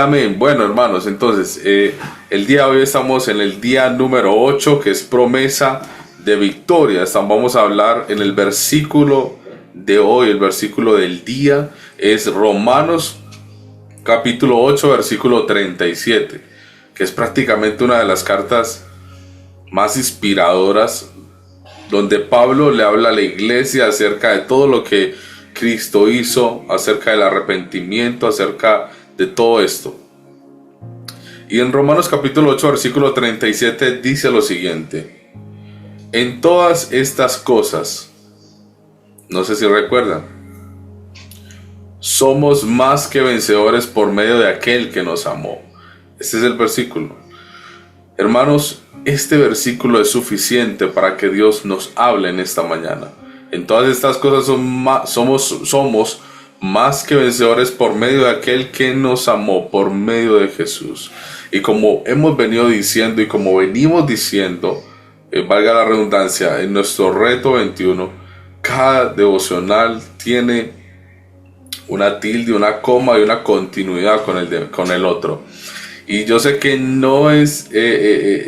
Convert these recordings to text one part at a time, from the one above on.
Amén. Bueno, hermanos, entonces, el día de hoy estamos en el día número 8, que es promesa de victoria. Vamos a hablar en el versículo de hoy, el versículo del día, es Romanos capítulo 8, versículo 37, que es prácticamente una de las cartas más inspiradoras, donde Pablo le habla a la iglesia acerca de todo lo que Cristo hizo, acerca del arrepentimiento, acerca de todo esto. Y en Romanos capítulo 8 versículo 37 dice lo siguiente: en todas estas cosas, no sé si recuerdan, somos más que vencedores por medio de aquel que nos amó. Este es el versículo. Hermanos, este versículo es suficiente para que Dios nos hable en esta mañana. En todas estas cosas somos más que vencedores por medio de aquel que nos amó, por medio de Jesús. Y como hemos venido diciendo y como venimos diciendo, valga la redundancia, en nuestro reto 21, cada devocional tiene una tilde, una coma y una continuidad con el otro. Y yo sé que no es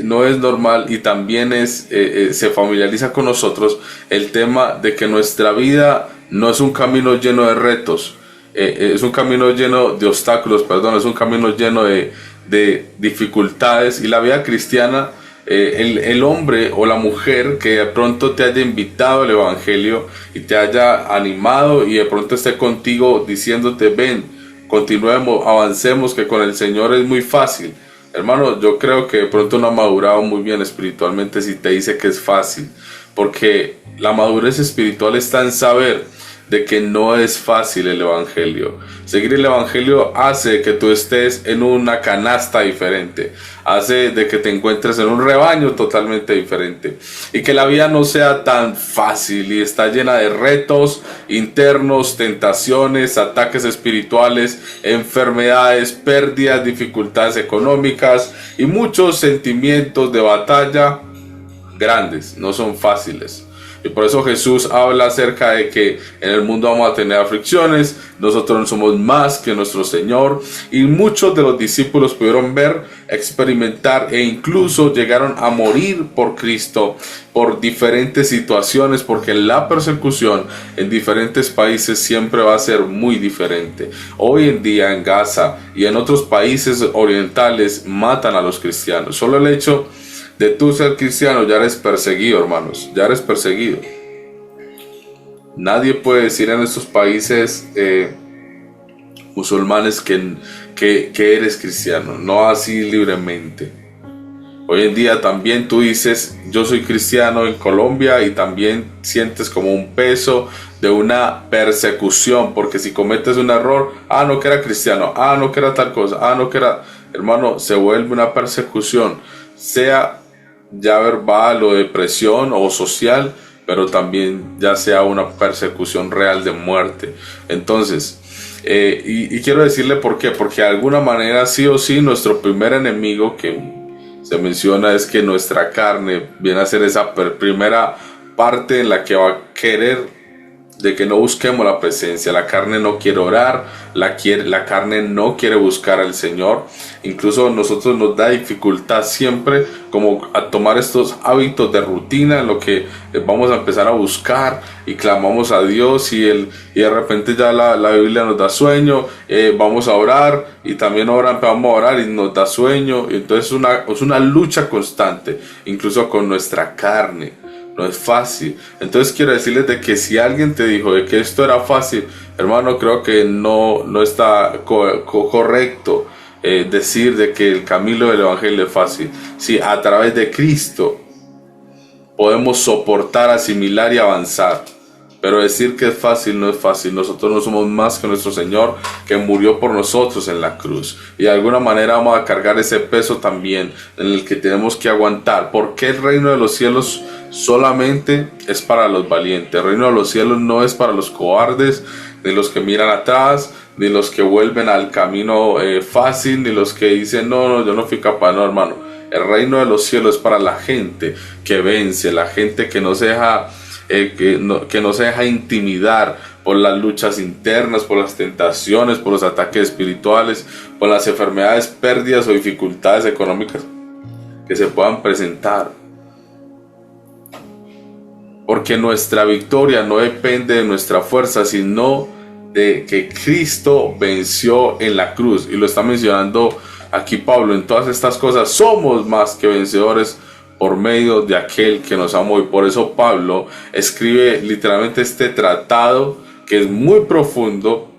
normal, y también se familiariza con nosotros el tema de que nuestra vida no es un camino lleno de retos, es un camino lleno de obstáculos, es un camino lleno de dificultades. Y la vida cristiana, el hombre o la mujer que de pronto te haya invitado al evangelio y te haya animado y de pronto esté contigo diciéndote: ven, continuemos, avancemos, que con el Señor es muy fácil. Hermano, yo creo que de pronto no ha madurado muy bien espiritualmente si te dice que es fácil, porque la madurez espiritual está en saber de que no es fácil el evangelio. Seguir el evangelio hace que tú estés en una canasta diferente, hace de que te encuentres en un rebaño totalmente diferente, y que la vida no sea tan fácil y está llena de retos internos, tentaciones, ataques espirituales, enfermedades, pérdidas, dificultades económicas y muchos sentimientos de batalla grandes. No son fáciles. Y por eso Jesús habla acerca de que en el mundo vamos a tener aflicciones, nosotros no somos más que nuestro Señor. Y muchos de los discípulos pudieron ver, experimentar e incluso llegaron a morir por Cristo por diferentes situaciones, porque la persecución en diferentes países siempre va a ser muy diferente. Hoy en día en Gaza y en otros países orientales matan a los cristianos. Solo el hecho de tú ser cristiano ya eres perseguido, hermanos, ya eres perseguido. Nadie puede decir en estos países musulmanes que eres cristiano, no así libremente. Hoy en día también tú dices: yo soy cristiano en Colombia, y también sientes como un peso de una persecución, porque si cometes un error, no que era cristiano, no que era tal cosa, no que era... Hermano, se vuelve una persecución, sea ya verbal o de presión o social, pero también ya sea una persecución real de muerte. Entonces, y quiero decirle por qué, porque de alguna manera sí o sí nuestro primer enemigo que se menciona es que nuestra carne viene a ser esa primera parte en la que va a querer de que no busquemos la presencia. La carne no quiere orar, la carne no quiere buscar al Señor. Incluso a nosotros nos da dificultad siempre como a tomar estos hábitos de rutina, en lo que vamos a empezar a buscar y clamamos a Dios, y de repente ya la Biblia nos da sueño, vamos a orar y también vamos a orar y nos da sueño. Y entonces es una lucha constante, incluso con nuestra carne. No es fácil. Entonces quiero decirles de que si alguien te dijo de que esto era fácil, hermano, creo que no está correcto decir de que el camino del evangelio es fácil. Si a través de Cristo podemos soportar, asimilar y avanzar, pero decir que es fácil no es fácil. Nosotros no somos más que nuestro Señor, que murió por nosotros en la cruz, y de alguna manera vamos a cargar ese peso también en el que tenemos que aguantar, porque el reino de los cielos solamente es para los valientes. El reino de los cielos no es para los cobardes, ni los que miran atrás, ni los que vuelven al camino fácil, ni los que dicen no, yo no fui capaz. No, hermano, el reino de los cielos es para la gente que vence, la gente que no se deja intimidar por las luchas internas, por las tentaciones, por los ataques espirituales, por las enfermedades, pérdidas o dificultades económicas que se puedan presentar. Porque nuestra victoria no depende de nuestra fuerza, sino de que Cristo venció en la cruz. Y lo está mencionando aquí Pablo. En todas estas cosas somos más que vencedores por medio de aquel que nos amó. Y por eso Pablo escribe literalmente este tratado que es muy profundo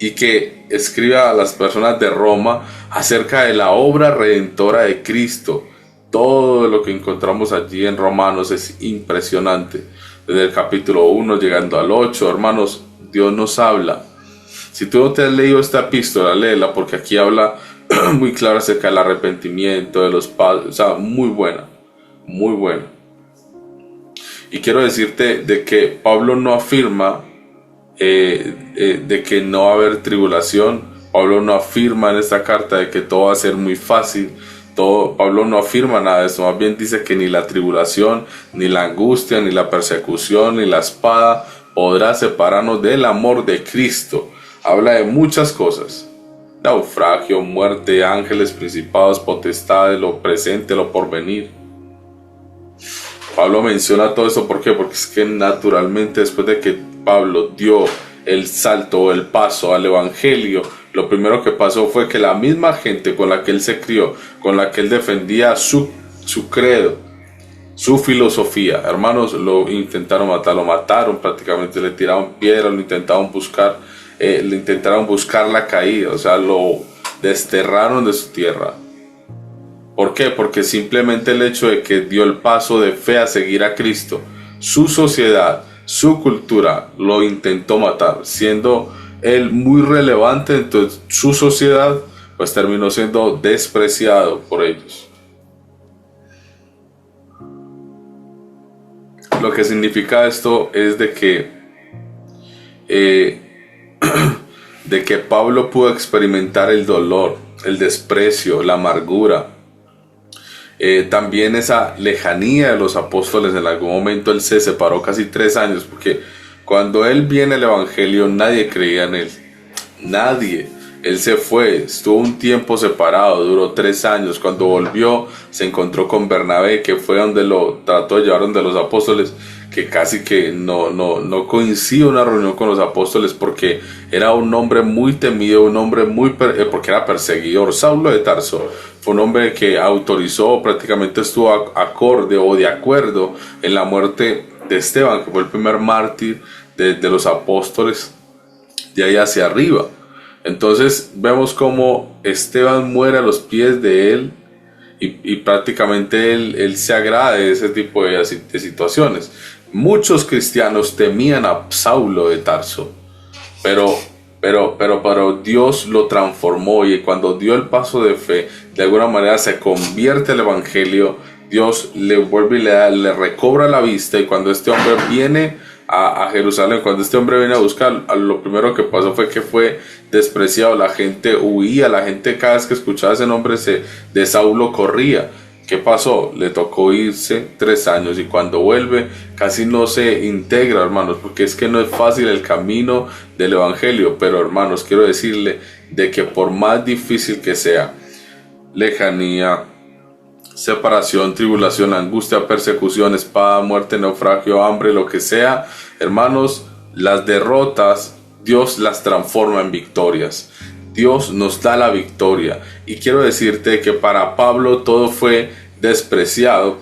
y que escribe a las personas de Roma acerca de la obra redentora de Cristo. Todo lo que encontramos allí en Romanos es impresionante. Desde el capítulo 1 llegando al 8, hermanos, Dios nos habla. Si tú no te has leído esta epístola, léela, porque aquí habla muy claro acerca del arrepentimiento, de los padres. O sea, muy buena, muy buena. Y quiero decirte de que Pablo no afirma de que no va a haber tribulación. Pablo no afirma en esta carta de que todo va a ser muy fácil. Pablo no afirma nada de eso, más bien dice que ni la tribulación, ni la angustia, ni la persecución, ni la espada podrá separarnos del amor de Cristo. Habla de muchas cosas: naufragio, muerte, ángeles, principados, potestades, lo presente, lo porvenir. Pablo menciona todo eso, ¿por qué? Porque es que naturalmente después de que Pablo dio el salto o el paso al evangelio, lo primero que pasó fue que la misma gente con la que él se crió, con la que él defendía su credo, su filosofía, hermanos, lo intentaron matar, lo mataron prácticamente, le tiraron piedras, le intentaron buscar la caída, o sea, lo desterraron de su tierra. ¿Por qué? Porque simplemente el hecho de que dio el paso de fe a seguir a Cristo, su sociedad, su cultura lo intentó matar, siendo él muy relevante, entonces su sociedad pues terminó siendo despreciado por ellos. Lo que significa esto es de que Pablo pudo experimentar el dolor, el desprecio, la amargura, también esa lejanía de los apóstoles. En algún momento él se separó casi 3 años, porque cuando él viene el evangelio nadie creía en él, nadie. Él se fue, estuvo un tiempo separado, duró 3 años. Cuando volvió se encontró con Bernabé, que fue donde lo trató de llevar donde los apóstoles, que casi que no coincide una reunión con los apóstoles, porque era un hombre muy temido, un hombre porque era perseguidor. Saulo de Tarso fue un hombre que autorizó, prácticamente estuvo acorde o de acuerdo en la muerte de Esteban, que fue el primer mártir de los apóstoles de ahí hacia arriba. Entonces vemos cómo Esteban muere a los pies de él, y prácticamente él se agrada de ese tipo de situaciones. Muchos cristianos temían a Saulo de Tarso, pero Dios lo transformó, y cuando dio el paso de fe, de alguna manera se convierte el evangelio. Dios le vuelve y le recobra la vista, y cuando este hombre viene a Jerusalén, cuando este hombre viene a buscar, lo primero que pasó fue que fue despreciado. La gente huía, la gente cada vez que escuchaba ese nombre de Saulo corría. ¿Qué pasó? Le tocó irse 3 años, y cuando vuelve casi no se integra, hermanos, porque es que no es fácil el camino del evangelio. Pero hermanos, quiero decirle de que por más difícil que sea, lejanía, separación, tribulación, angustia, persecución, espada, muerte, naufragio, hambre, lo que sea, hermanos, las derrotas Dios las transforma en victorias. Dios nos da la victoria. Y quiero decirte que para Pablo todo fue despreciado,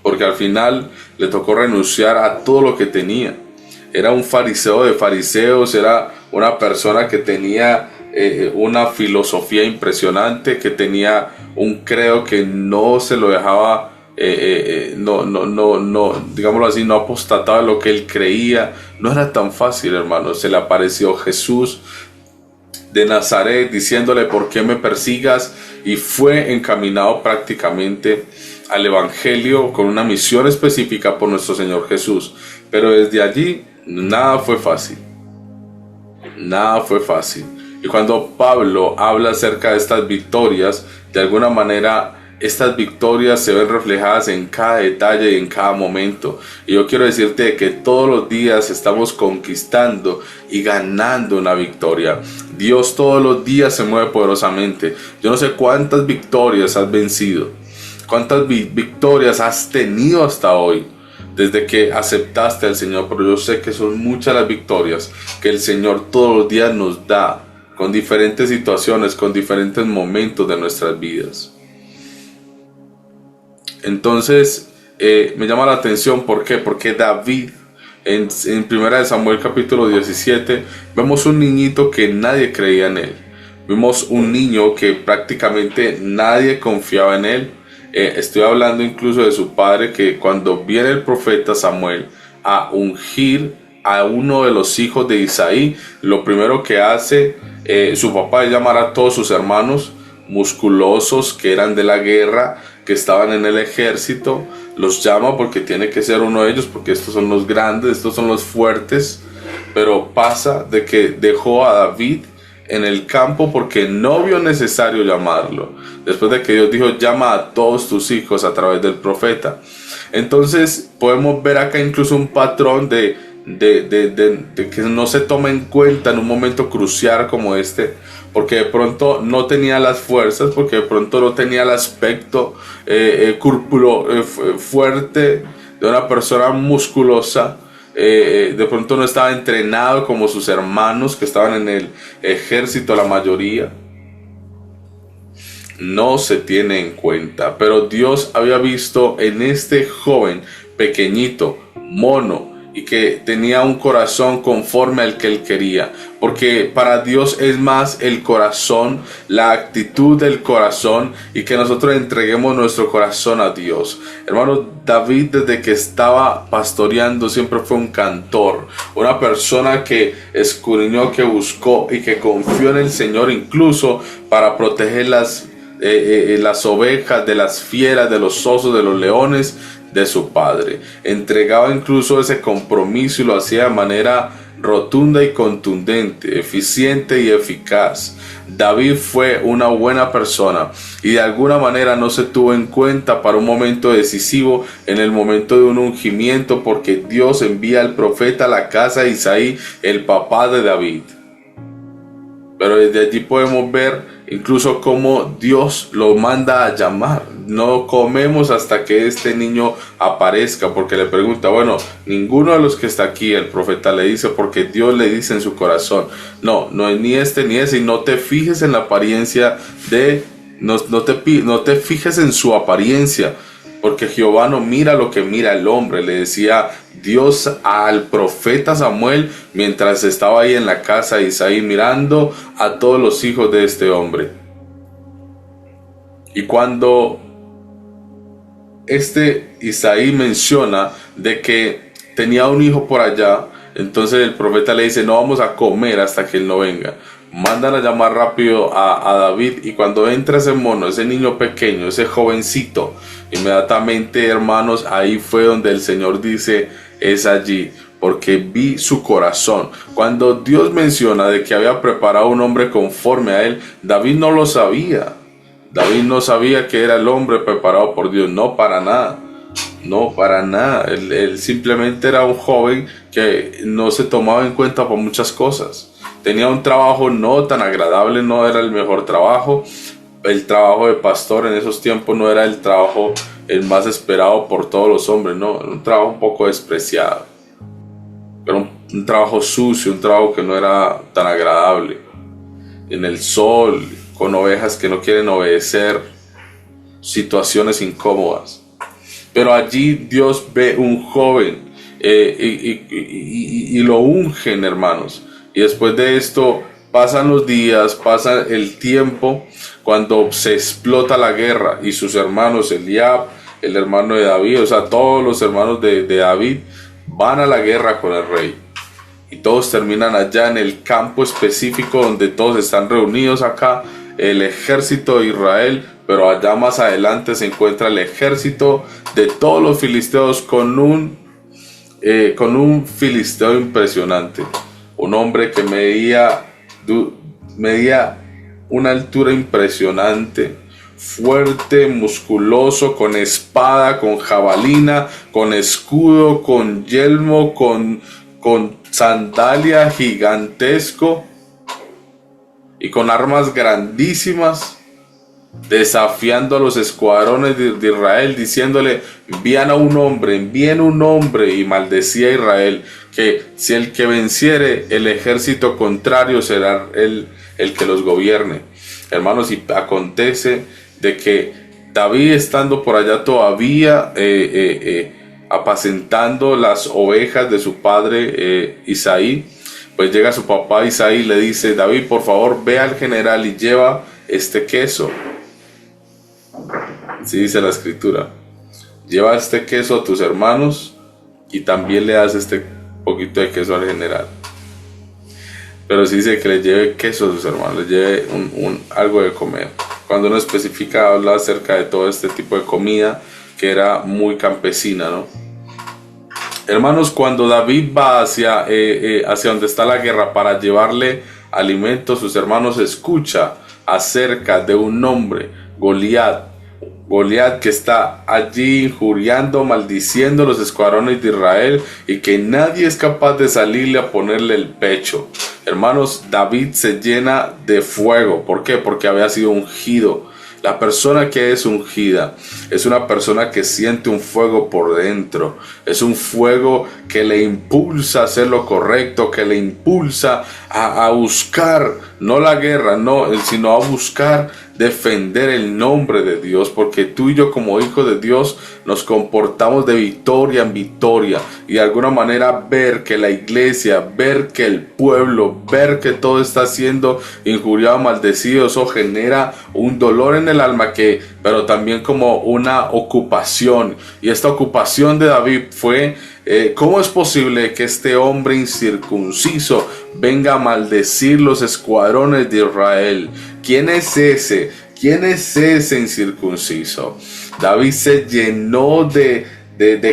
porque al final le tocó renunciar a todo lo que tenía. Era un fariseo de fariseos, era una persona que tenía una filosofía impresionante, que tenía un credo que no se lo dejaba, digámoslo así, no apostataba lo que él creía. No era tan fácil, hermanos. Se le apareció Jesús de Nazaret diciéndole: ¿por qué me persigas? Y fue encaminado prácticamente al evangelio con una misión específica por nuestro Señor Jesús. Pero desde allí nada fue fácil, nada fue fácil. Y cuando Pablo habla acerca de estas victorias, de alguna manera estas victorias se ven reflejadas en cada detalle y en cada momento. Y yo quiero decirte que todos los días estamos conquistando y ganando una victoria. Dios todos los días se mueve poderosamente. Yo no sé cuántas victorias has vencido, cuántas victorias has tenido hasta hoy, desde que aceptaste al Señor, pero yo sé que son muchas las victorias que el Señor todos los días nos da, con diferentes situaciones, con diferentes momentos de nuestras vidas. Entonces, me llama la atención, ¿por qué? Porque David, en 1 Samuel capítulo 17, vemos un niñito que nadie creía en él. Vimos un niño que prácticamente nadie confiaba en él. Estoy hablando incluso de su padre, que cuando viene el profeta Samuel a ungir a uno de los hijos de Isaí, lo primero que hace su papá es llamar a todos sus hermanos musculosos que eran de la guerra, que estaban en el ejército. Los llama porque tiene que ser uno de ellos, porque estos son los grandes, estos son los fuertes. Pero pasa de que dejó a David en el campo porque no vio necesario llamarlo, después de que Dios dijo: llama a todos tus hijos a través del profeta. Entonces podemos ver acá incluso un patrón de que no se toma en cuenta en un momento crucial como este, porque de pronto no tenía las fuerzas, porque de pronto no tenía el aspecto fuerte de una persona musculosa. De pronto no estaba entrenado como sus hermanos que estaban en el ejército, la mayoría. No se tiene en cuenta, pero Dios había visto en este joven pequeñito, mono, y que tenía un corazón conforme al que él quería, porque para Dios es más el corazón, la actitud del corazón, y que nosotros entreguemos nuestro corazón a Dios. Hermano, David desde que estaba pastoreando siempre fue un cantor, una persona que escudriñó, que buscó y que confió en el Señor, incluso para proteger las ovejas de las fieras, de los osos, de los leones de su padre. Entregaba incluso ese compromiso y lo hacía de manera rotunda y contundente, eficiente y eficaz. David fue una buena persona y de alguna manera no se tuvo en cuenta para un momento decisivo, en el momento de un ungimiento, porque Dios envía al profeta a la casa de Isaí, el papá de David. Pero desde allí podemos ver incluso cómo Dios lo manda a llamar. No comemos hasta que este niño aparezca, porque le pregunta: bueno, ninguno de los que está aquí, el profeta le dice, porque Dios le dice en su corazón: no es ni este ni ese, y no te fijes en la apariencia de, no te fijes en su apariencia, porque Jehová no mira lo que mira el hombre, le decía Dios al profeta Samuel mientras estaba ahí en la casa de Isaí mirando a todos los hijos de este hombre. Y cuando Isaí menciona de que tenía un hijo por allá, entonces el profeta le dice: no vamos a comer hasta que él no venga. Mandan a llamar rápido a David, y cuando entra ese mono, ese niño pequeño, ese jovencito, inmediatamente, hermanos, ahí fue donde el Señor dice: es allí, porque vi su corazón. Cuando Dios menciona de que había preparado un hombre conforme a él, David no lo sabía. David no sabía que era el hombre preparado por Dios, no para nada. No, para nada. Él simplemente era un joven que no se tomaba en cuenta por muchas cosas. Tenía un trabajo no tan agradable, no era el mejor trabajo. El trabajo de pastor en esos tiempos no era el trabajo el más esperado por todos los hombres, no, era un trabajo un poco despreciado. Era un trabajo sucio, un trabajo que no era tan agradable. En el sol, con ovejas que no quieren obedecer, situaciones incómodas. Pero allí Dios ve un joven y lo ungen, hermanos. Y después de esto pasan los días, pasa el tiempo, cuando se explota la guerra y sus hermanos, Eliab, el hermano de David, o sea, todos los hermanos de David van a la guerra con el rey. Y todos terminan allá en el campo específico donde todos están reunidos acá, el ejército de Israel, pero allá más adelante se encuentra el ejército de todos los filisteos con un filisteo impresionante, un hombre que medía una altura impresionante, fuerte, musculoso, con espada, con jabalina, con escudo, con yelmo, con sandalia gigantesco y con armas grandísimas, desafiando a los escuadrones de Israel, diciéndole: envíen un hombre, y maldecía a Israel, que si el que venciere el ejército contrario será el que los gobierne. Hermanos, y acontece de que David, estando por allá todavía apacentando las ovejas de su padre Isaí, pues llega su papá Isaí y le dice: David, por favor, ve al general y lleva este queso. Así dice la escritura: lleva este queso a tus hermanos y también le das este poquito de queso al general. Pero sí dice que le lleve queso a sus hermanos, le lleve algo de comer. Cuando uno especifica, habla acerca de todo este tipo de comida que era muy campesina, ¿no? Hermanos, cuando David va hacia donde está la guerra para llevarle alimento a sus hermanos, escucha acerca de un hombre, Goliat, que está allí injuriando, maldiciendo los escuadrones de Israel, y que nadie es capaz de salirle a ponerle el pecho. Hermanos, David se llena de fuego. ¿Por qué? Porque había sido ungido. La persona que es ungida es una persona que siente un fuego por dentro. Es un fuego que le impulsa a hacer lo correcto, que le impulsa a buscar, no la guerra, sino a buscar defender el nombre de Dios, porque tú y yo, como hijos de Dios, nos comportamos de victoria en victoria, y de alguna manera ver que la iglesia, ver que el pueblo, ver que todo está siendo injuriado, maldecido, eso genera un dolor en el alma, pero también como una ocupación. Y esta ocupación de David fue: ¿cómo es posible que este hombre incircunciso venga a maldecir los escuadrones de Israel? ¿Quién es ese? ¿Quién es ese incircunciso? David se llenó de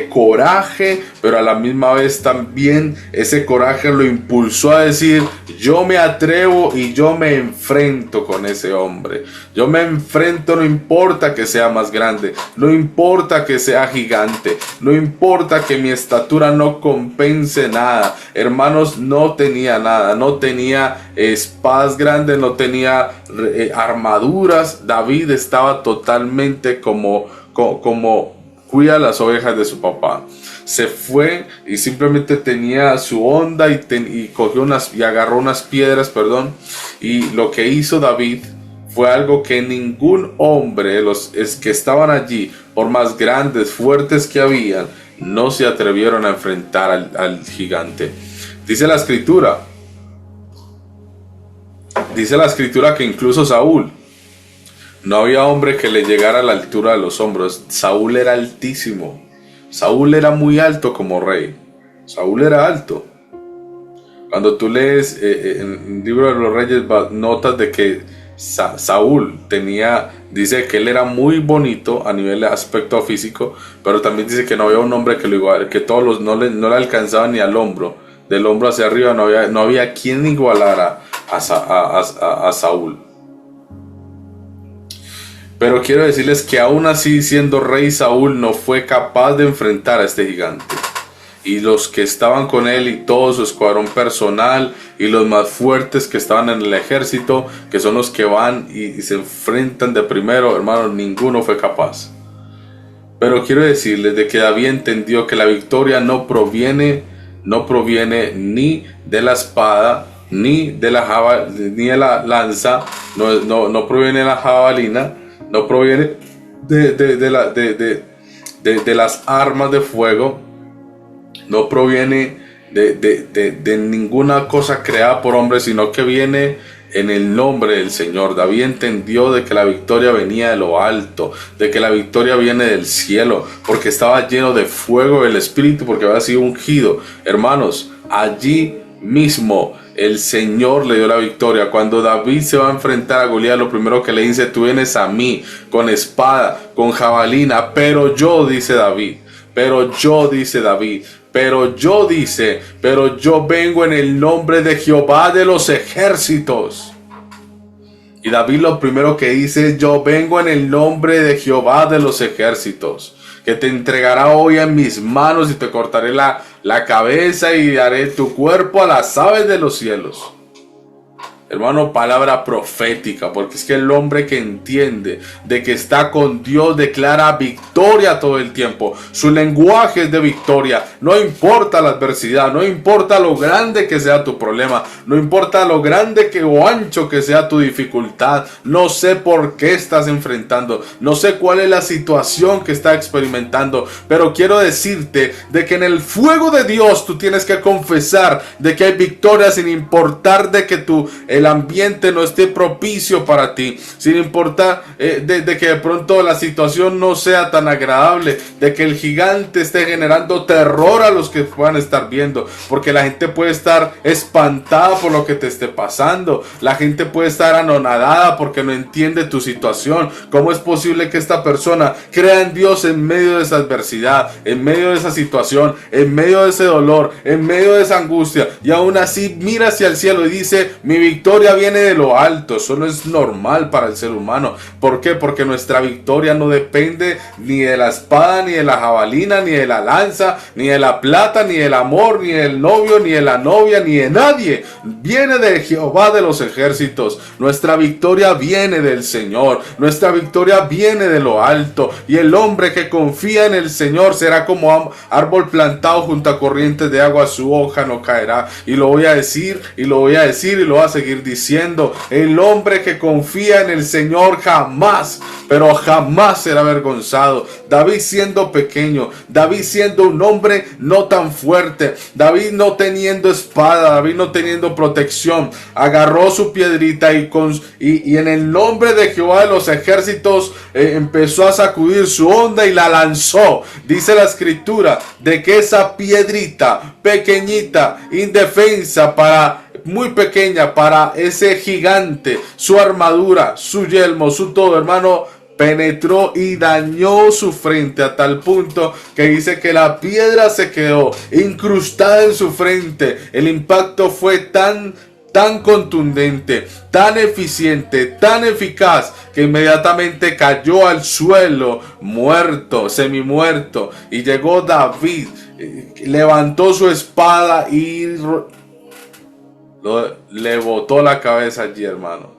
coraje, pero a la misma vez también ese coraje lo impulsó a decir: yo me atrevo y yo me enfrento con ese hombre. Yo me enfrento, no importa que sea más grande, no importa que sea gigante, no importa que mi estatura no compense nada. Hermanos, no tenía nada, no tenía espadas grandes, no tenía armaduras. David estaba totalmente como cuida las ovejas de su papá. Se fue y simplemente tenía su onda y cogió y agarró unas piedras, y lo que hizo David fue algo que ningún hombre, los que estaban allí, por más grandes, fuertes que habían, no se atrevieron a enfrentar al gigante. Dice la escritura que incluso Saúl, no había hombre que le llegara a la altura de los hombros. Saúl era altísimo. Saúl era muy alto como rey. Saúl era alto. Cuando tú lees en el libro de los Reyes, notas de que Saúl dice que él era muy bonito a nivel de aspecto físico, pero también dice que no había un hombre que lo igualara, que todos no le alcanzaban ni al hombro. Del hombro hacia arriba no había quien igualara a Saúl. Pero quiero decirles que aún así, siendo rey, Saúl no fue capaz de enfrentar a este gigante. Y los que estaban con él y todo su escuadrón personal y los más fuertes que estaban en el ejército, que son los que van y se enfrentan de primero, hermanos, ninguno fue capaz. Pero quiero decirles de que David entendió que la victoria no proviene ni de la espada, ni de la lanza, no proviene de la jabalina, no proviene de las armas de fuego, no proviene de ninguna cosa creada por hombres, sino que viene en el nombre del Señor. David entendió de que la victoria venía de lo alto, de que la victoria viene del cielo, porque estaba lleno de fuego del Espíritu, porque había sido ungido. Hermanos, allí mismo el Señor le dio la victoria. Cuando David se va a enfrentar a Goliat, lo primero que le dice: tú vienes a mí con espada, con jabalina, pero yo vengo en el nombre de Jehová de los ejércitos. Y David lo primero que dice es: yo vengo en el nombre de Jehová de los ejércitos, que te entregará hoy en mis manos y te cortaré la cabeza y daré tu cuerpo a las aves de los cielos. Hermano, palabra profética, porque es que el hombre que entiende de que está con Dios declara victoria todo el tiempo. Su lenguaje es de victoria. No importa la adversidad, no importa lo grande que sea tu problema, no importa lo grande o ancho que sea tu dificultad. No sé por qué estás enfrentando, no sé cuál es la situación que estás experimentando, pero quiero decirte de que en el fuego de Dios tú tienes que confesar de que hay victoria, sin importar de que el ambiente no esté propicio para ti, sin importar de que de pronto la situación no sea tan agradable, de que el gigante esté generando terror a los que puedan estar viendo, porque la gente puede estar espantada por lo que te esté pasando, la gente puede estar anonadada porque no entiende tu situación. ¿Cómo es posible que esta persona crea en Dios en medio de esa adversidad, en medio de esa situación, en medio de ese dolor, en medio de esa angustia, y aún así mira hacia el cielo y dice: mi victoria viene de lo alto? Eso no es normal para el ser humano. ¿Por qué? Porque nuestra victoria no depende ni de la espada, ni de la jabalina, ni de la lanza, ni de la plata, ni del amor, ni del novio, ni de la novia, ni de nadie. Viene de Jehová de los ejércitos. Nuestra victoria viene del Señor. Nuestra victoria viene de lo alto. Y el hombre que confía en el Señor será como árbol plantado junto a corrientes de agua. Su hoja no caerá. Y lo voy a decir, y lo voy a decir, y lo voy a seguir diciendo: el hombre que confía en el Señor jamás, pero jamás será avergonzado. David siendo pequeño, David siendo un hombre no tan fuerte, David no teniendo espada, David no teniendo protección, agarró su piedrita y en el nombre de Jehová de los ejércitos empezó a sacudir su onda y la lanzó. Dice la escritura de que esa piedrita pequeñita, indefensa, muy pequeña para ese gigante, su armadura, su yelmo, su todo, hermano, penetró y dañó su frente a tal punto que dice que la piedra se quedó incrustada en su frente. El impacto fue tan contundente, tan eficiente, tan eficaz, que inmediatamente cayó al suelo muerto, semimuerto. Y llegó David, levantó su espada y le botó la cabeza allí, hermano.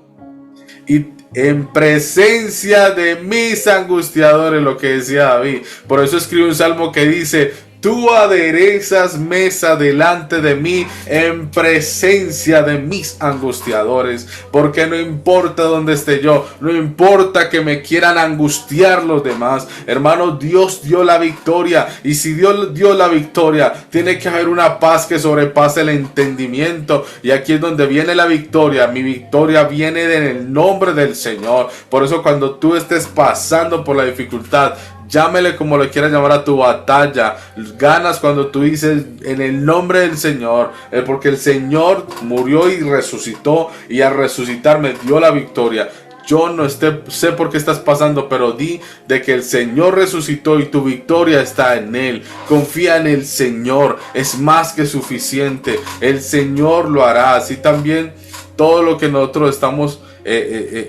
Y en presencia de mis angustiadores, lo que decía David. Por eso escribe un salmo que dice: tú aderezas mesa delante de mí en presencia de mis angustiadores. Porque no importa dónde esté yo, no importa que me quieran angustiar los demás, hermano, Dios dio la victoria. Y si Dios dio la victoria, tiene que haber una paz que sobrepase el entendimiento. Y aquí es donde viene la victoria. Mi victoria viene en el nombre del Señor. Por eso cuando tú estés pasando por la dificultad, llámele como le quieras llamar a tu batalla, ganas cuando tú dices: en el nombre del Señor, porque el Señor murió y resucitó, y al resucitar me dio la victoria. Yo no sé por qué estás pasando, pero di de que el Señor resucitó y tu victoria está en Él. Confía en el Señor, es más que suficiente. El Señor lo hará. Así también todo lo que nosotros estamos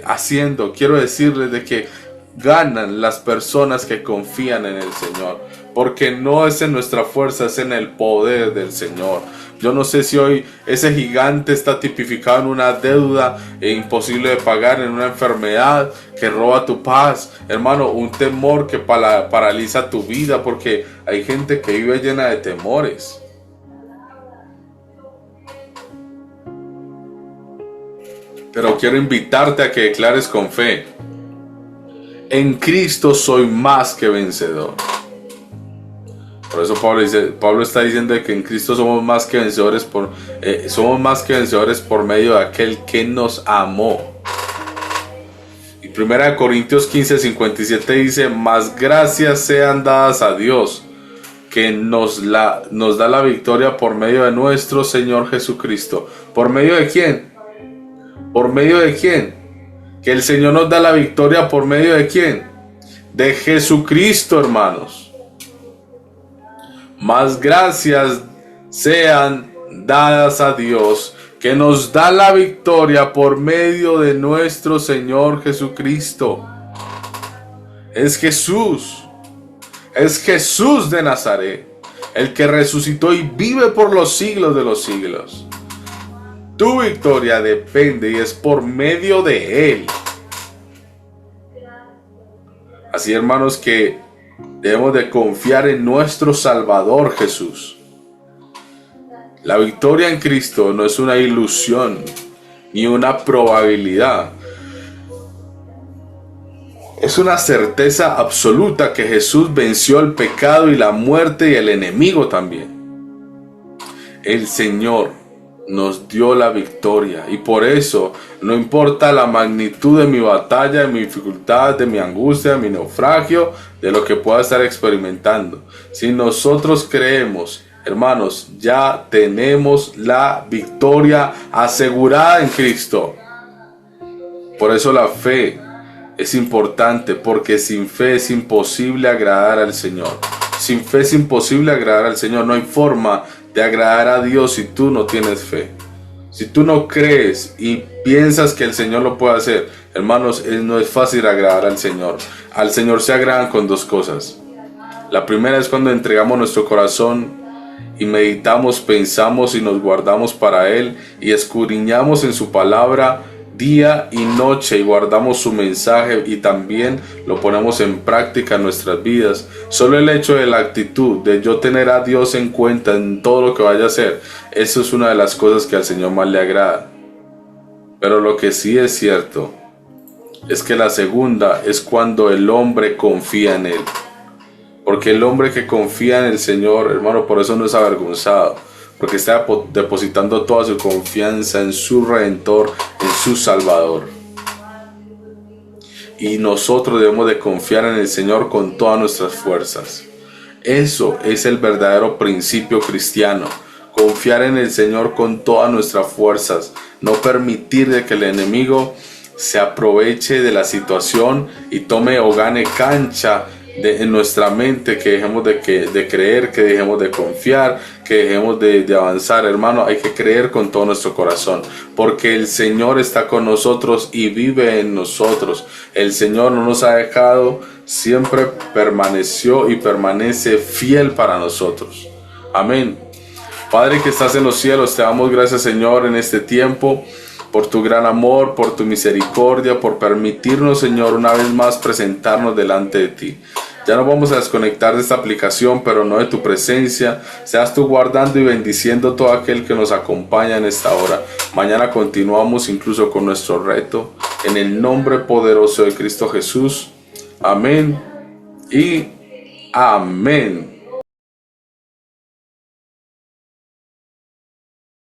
haciendo, quiero decirles de que ganan las personas que confían en el Señor, porque no es en nuestra fuerza, es en el poder del Señor. Yo no sé si hoy ese gigante está tipificado en una deuda imposible de pagar, en una enfermedad que roba tu paz, hermano, un temor que paraliza tu vida, porque hay gente que vive llena de temores. Pero quiero invitarte a que declares con fe: en Cristo soy más que vencedor. Por eso Pablo está diciendo que en Cristo somos más que vencedores por medio de aquel que nos amó. Y 1 Corintios 15:57 dice: mas gracias sean dadas a Dios, que nos da la victoria por medio de nuestro Señor Jesucristo. ¿Por medio de quién? ¿Por medio de quién? Que el Señor nos da la victoria por medio de quién? De Jesucristo, hermanos. Más gracias sean dadas a Dios, que que nos da la victoria por medio de nuestro Señor Jesucristo. Es Jesús de Nazaret, el que resucitó y vive por los siglos de los siglos. Tu victoria depende y es por medio de Él. Así, hermanos, que debemos de confiar en nuestro Salvador Jesús. La victoria en Cristo no es una ilusión ni una probabilidad. Es una certeza absoluta que Jesús venció el pecado y la muerte y el enemigo también. El Señor nos dio la victoria y por eso no importa la magnitud de mi batalla, de mi dificultad, de mi angustia, de mi naufragio, de lo que pueda estar experimentando. Si nosotros creemos, hermanos, ya tenemos la victoria asegurada en Cristo. Por eso la fe es importante, porque sin fe es imposible agradar al Señor. Sin fe es imposible agradar al Señor. No hay forma de agradar a Dios si tú no tienes fe. Si tú no crees y piensas que el Señor lo puede hacer, hermanos, no es fácil agradar al Señor. Al Señor se agradan con dos cosas. La primera es cuando entregamos nuestro corazón y meditamos, pensamos y nos guardamos para Él y escudriñamos en su palabra día y noche y guardamos su mensaje y también lo ponemos en práctica en nuestras vidas. Solo el hecho de la actitud de yo tener a Dios en cuenta en todo lo que vaya a hacer, eso es una de las cosas que al Señor más le agrada. Pero lo que sí es cierto es que la segunda es cuando el hombre confía en Él. Porque el hombre que confía en el Señor, hermano, por eso no es avergonzado, porque está depositando toda su confianza en su Redentor, en su Salvador. Y nosotros debemos de confiar en el Señor con todas nuestras fuerzas. Eso es el verdadero principio cristiano. Confiar en el Señor con todas nuestras fuerzas. No permitir de que el enemigo se aproveche de la situación y tome o gane cancha en nuestra mente, que dejemos de creer, que dejemos de confiar, que dejemos de avanzar. Hermano, hay que creer con todo nuestro corazón, porque el Señor está con nosotros y vive en nosotros. El Señor no nos ha dejado, siempre permaneció y permanece fiel para nosotros. Amén. Padre que estás en los cielos, te damos gracias, Señor, en este tiempo, por tu gran amor, por tu misericordia, por permitirnos, Señor, una vez más presentarnos delante de ti. Ya nos vamos a desconectar de esta aplicación, pero no de tu presencia. Seas tú guardando y bendiciendo todo aquel que nos acompaña en esta hora. Mañana continuamos incluso con nuestro reto. En el nombre poderoso de Cristo Jesús. Amén y amén.